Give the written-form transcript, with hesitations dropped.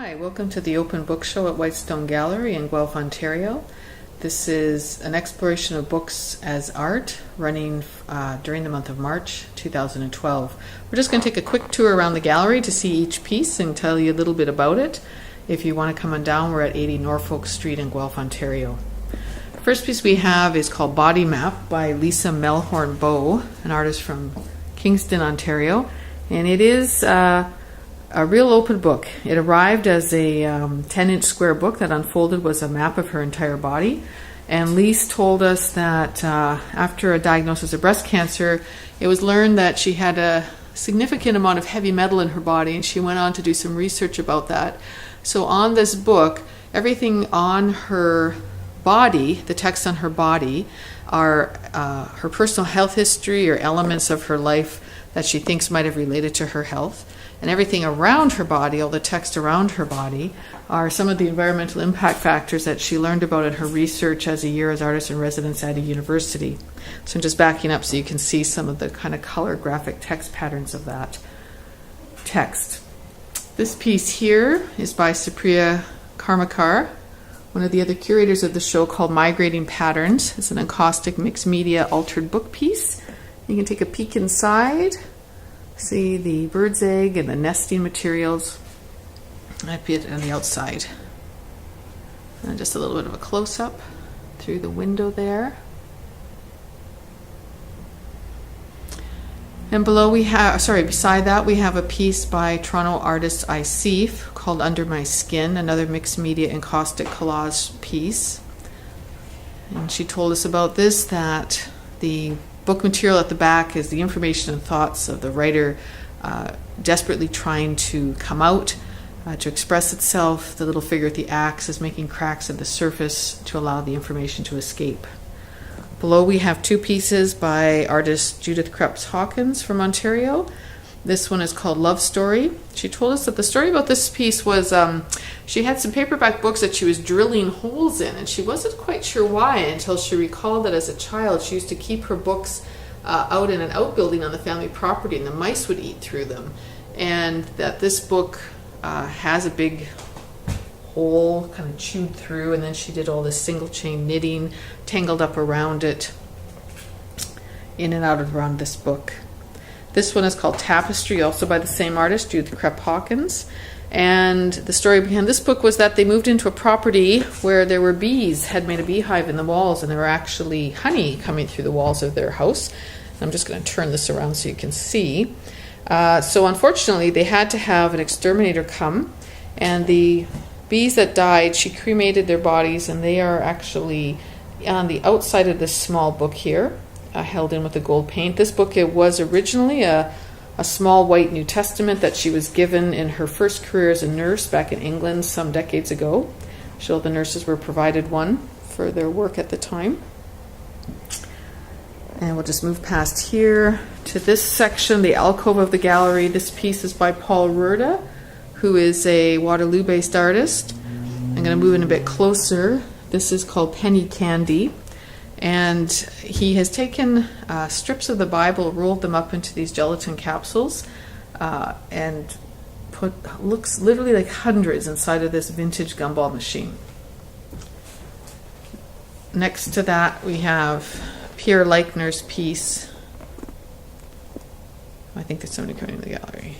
Hi, welcome to the Open Book Show at Whitestone Gallery in Guelph, Ontario. This is an exploration of books as art running during the month of March 2012. We're just going to take a quick tour around the gallery to see each piece and tell you a little bit about it. If you want to come on down, we're at 80 Norfolk Street in Guelph, Ontario. The first piece we have is called Body Map by Lisa Melhorn Bow, an artist from Kingston, Ontario. And it is a real open book. It arrived as a 10-inch square book that unfolded was a map of her entire body. And Lise told us that after a diagnosis of breast cancer, it was learned that she had a significant amount of heavy metal in her body, and she went on to do some research about that. So on this book, everything on her body, the text on her body, are her personal health history or elements of her life that she thinks might have related to her health. And everything around her body, all the text around her body, are some of the environmental impact factors that she learned about in her research as a year as artist in residence at a university. So I'm just backing up so you can see some of the kind of color graphic text patterns of that text. This piece here is by Supriya Karmakar, one of the other curators of the show, called Migrating Patterns. It's an encaustic mixed media altered book piece. You can take a peek inside. See the bird's egg and the nesting materials. Might be on the outside. And just a little bit of a close-up through the window there. And below we have, beside that we have a piece by Toronto artist Isif called Under My Skin, another mixed media encaustic collage piece. And she told us about this, that the book material at the back is the information and thoughts of the writer desperately trying to come out, to express itself. The little figure at the axe is making cracks at the surface to allow the information to escape. Below we have two pieces by artist Judith Krebs Hawkins from Ontario. This one is called Love Story. She told us that the story about this piece was she had some paperback books that she was drilling holes in, and she wasn't quite sure why until she recalled that as a child she used to keep her books out in an outbuilding on the family property, and the mice would eat through them. And that this book has a big hole kind of chewed through, and then she did all this single chain knitting tangled up around it, in and out around this book. This one is called Tapestry, also by the same artist, Judith Krebs Hawkins. And the story behind this book was that they moved into a property where there were bees, had made a beehive in the walls, and there were actually honey coming through the walls of their house. I'm just going to turn this around so you can see. So unfortunately, they had to have an exterminator come, and the bees that died, she cremated their bodies, and they are actually on the outside of this small book here. Held in with the gold paint. This book, it was originally a small white New Testament that she was given in her first career as a nurse back in England some decades ago. So the nurses were provided one for their work at the time. And we'll just move past here to this section, the alcove of the gallery. This piece is by Paul Rurda, who is a Waterloo-based artist. I'm going to move in a bit closer. This is called Penny Candy. And he has taken strips of the Bible, rolled them up into these gelatin capsules, and looks literally like hundreds inside of this vintage gumball machine. Next to that, we have Pierre Leichner's piece. I think there's somebody coming in the gallery.